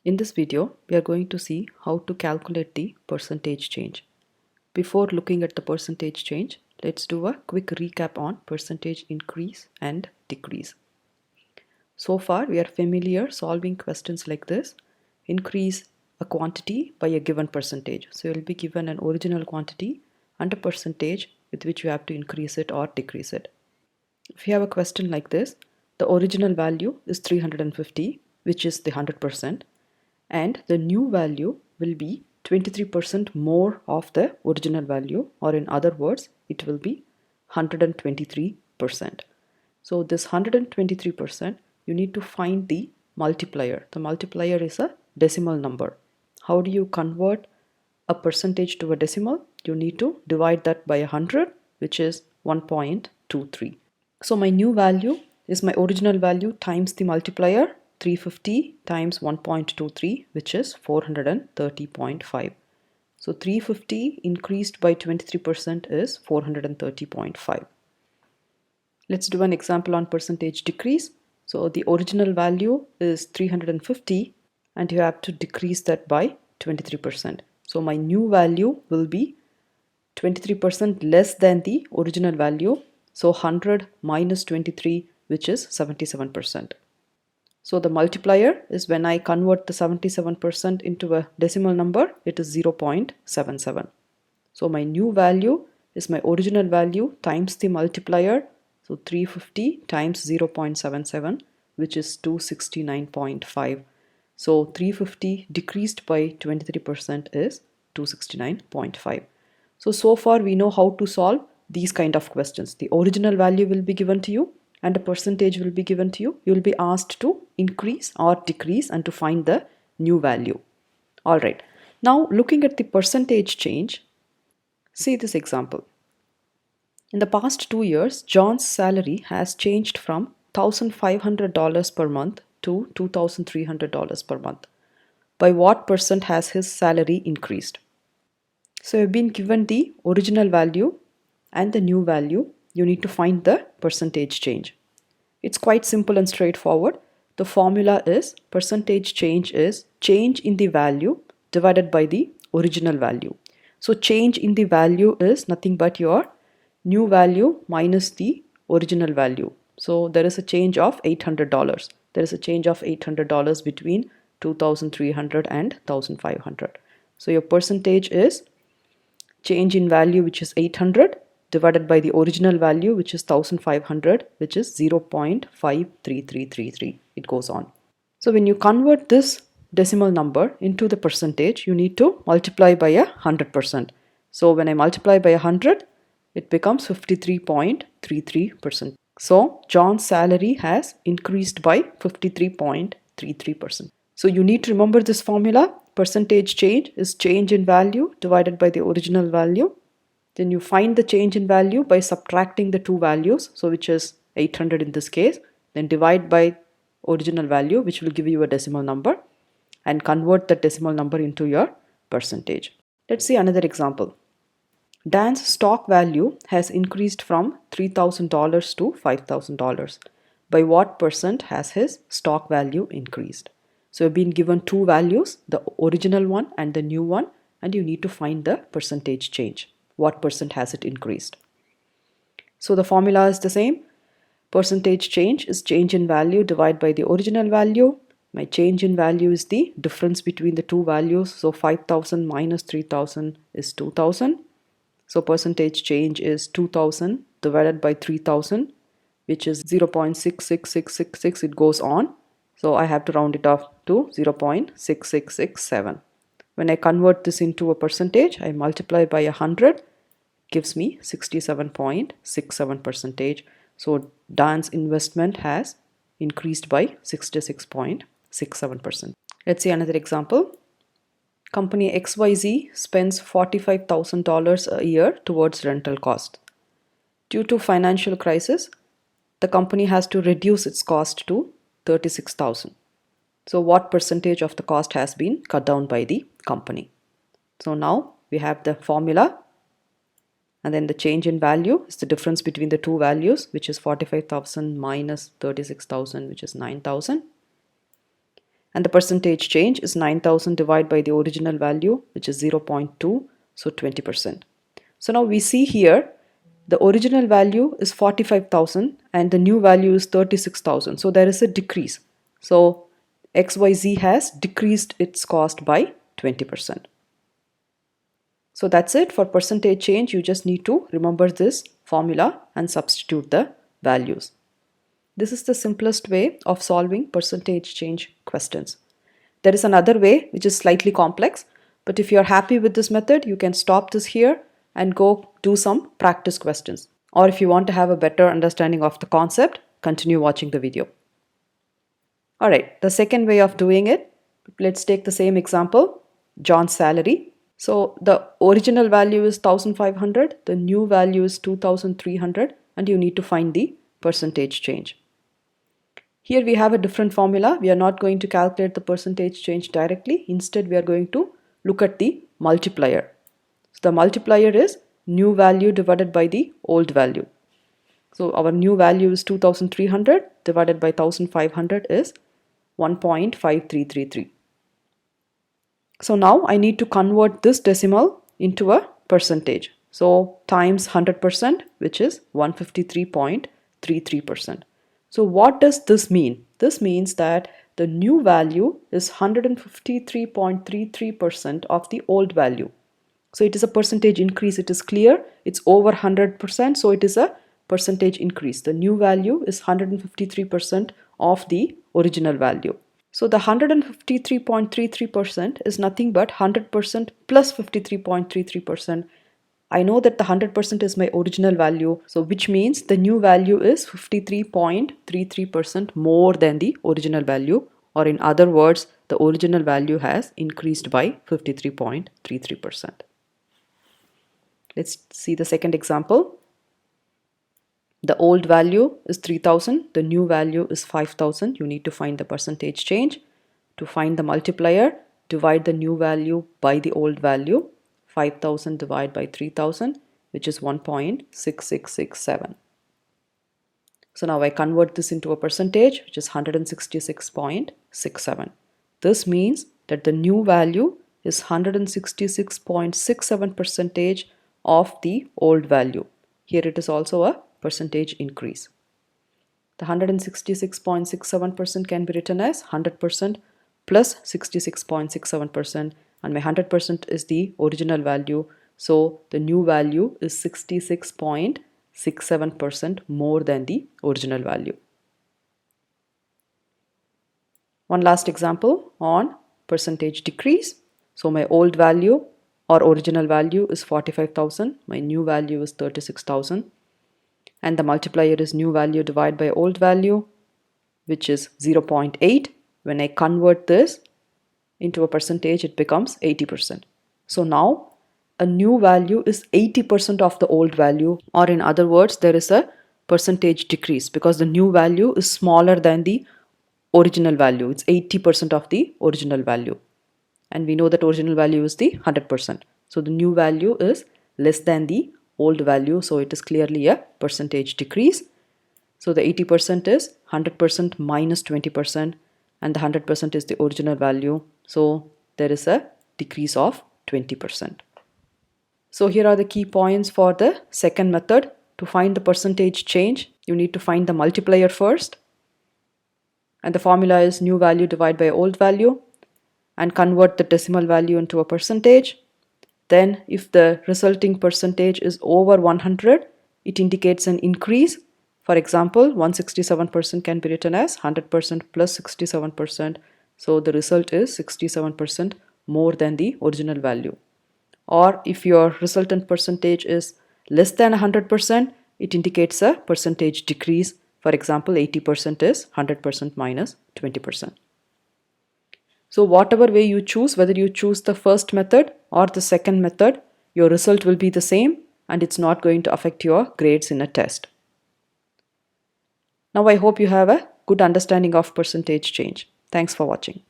In this video, we are going to see how to calculate the percentage change. Before looking at the percentage change, let's do a quick recap on percentage increase and decrease. So far, we are familiar solving questions like this. Increase a quantity by a given percentage. So you'll be given an original quantity and a percentage with which you have to increase it or decrease it. If you have a question like this, the original value is 350, which is the 100%, and the new value will be 23% more of the original value, or in other words, it will be 123%. So this 123%, you need to find the multiplier. The multiplier is a decimal number. How do you convert a percentage to a decimal? You need to divide that by 100, which is 1.23. So my new value is my original value times the multiplier, 350 times 1.23, which is 430.5. So 350 increased by 23% is 430.5. Let's do an example on percentage decrease. So the original value is 350 and you have to decrease that by 23%. So my new value will be 23% less than the original value. So 100 minus 23, which is 77%. So the multiplier is when I convert the 77% into a decimal number, it is 0.77. So my new value is my original value times the multiplier. So 350 times 0.77, which is 269.5. So 350 decreased by 23% is 269.5. So far we know how to solve these kind of questions. The original value will be given to you and a percentage will be given to you. You will be asked to increase or decrease and to find the new value. All right. Now looking at the percentage change, see this example. In the past 2 years, John's salary has changed from $1,500 per month to $2,300 per month. By what percent has his salary increased? So you've been given the original value and the new value. You need to find the percentage change. It's quite simple and straightforward. The formula is percentage change is change in the value divided by the original value. So change in the value is nothing but your new value minus the original value. So there is a change of $800. There is a change of $800 between 2,300 and 1,500. So your percentage is change in value, which is 800, divided by the original value, which is 1,500, which is 0.53333. It goes on. So when you convert this decimal number into the percentage, you need to multiply by 100%. So when I multiply by 100, it becomes 53.33%. So John's salary has increased by 53.33%. So you need to remember this formula. Percentage change is change in value divided by the original value. Then you find the change in value by subtracting the two values, so which is 800 in this case. Then divide by original value, which will give you a decimal number, and convert that decimal number into your percentage. Let's see another example. Dan's stock value has increased from $3,000 to $5,000. By what percent has his stock value increased? So you've been given two values, the original one and the new one, and you need to find the percentage change. What percent has it increased? So the formula is the same. Percentage change is change in value divided by the original value. My change in value is the difference between the two values. So 5,000 minus 3,000 is 2,000. So percentage change is 2,000 divided by 3,000, which is 0.66666. It goes on. So I have to round it off to 0.6667. When I convert this into a percentage, I multiply by 100, gives me 67.67%. So Dan's investment has increased by 66.67%. Let's see another example. Company XYZ spends $45,000 a year towards rental cost. Due to financial crisis, the company has to reduce its cost to 36,000. So what percentage of the cost has been cut down by the company? So now we have the formula, and then the change in value is the difference between the two values, which is 45,000 minus 36,000, which is 9,000. And the percentage change is 9,000 divided by the original value, which is 0.2, so 20%. So now we see here the original value is 45,000 and the new value is 36,000. So there is a decrease. So XYZ has decreased its cost by 20%. So that's it for percentage change. You just need to remember this formula and substitute the values. This is the simplest way of solving percentage change questions. There is another way which is slightly complex, but if you're happy with this method, you can stop this here and go do some practice questions. Or if you want to have a better understanding of the concept, continue watching the video. Alright, the second way of doing it, let's take the same example, John's salary. So the original value is 1500, the new value is 2300, and you need to find the percentage change. Here we have a different formula. We are not going to calculate the percentage change directly. Instead, we are going to look at the multiplier. So the multiplier is new value divided by the old value. So our new value is 2300 divided by 1500 is 1.5333. So now I need to convert this decimal into a percentage. So times 100%, which is 153.33%. So what does this mean? This means that the new value is 153.33% of the old value. So it is a percentage increase. It is clear. It's over 100%. So it is a percentage increase. The new value is 153% of the original value. So the 153.33% is nothing but 100% plus 53.33%. I know that the 100% is my original value, so which means the new value is 53.33% more than the original value, or in other words, the original value has increased by 53.33%. Let's see the second example. The old value is 3000, the new value is 5000. You need to find the percentage change. To find the multiplier, divide the new value by the old value. 5000 divided by 3000, which is 1.6667. So now I convert this into a percentage, which is 166.67. This means that the new value is 166.67% of the old value. Here it is also a percentage increase. The 166.67% can be written as 100% plus 66.67%. And my 100% is the original value, so the new value is 66.67% more than the original value. One last example on percentage decrease. So my old value or original value is 45,000, my new value is 36,000, and the multiplier is new value divided by old value, which is 0.8. When I convert this into a percentage, it becomes 80%. So now a new value is 80% of the old value, or in other words, there is a percentage decrease because the new value is smaller than the original value. It's 80% of the original value. And we know that original value is the 100%. So the new value is less than the old value. So it is clearly a percentage decrease. So the 80% is 100% minus 20%. And the 100% is the original value. So there is a decrease of 20%. So here are the key points for the second method. To find the percentage change, you need to find the multiplier first. And the formula is new value divided by old value. And convert the decimal value into a percentage. Then if the resulting percentage is over 100, it indicates an increase. For example, 167% can be written as 100% plus 67%. So the result is 67% more than the original value. Or if your resultant percentage is less than 100%, it indicates a percentage decrease. For example, 80% is 100% minus 20%. So whatever way you choose, whether you choose the first method or the second method, your result will be the same and it's not going to affect your grades in a test. Now I hope you have a good understanding of percentage change. Thanks for watching.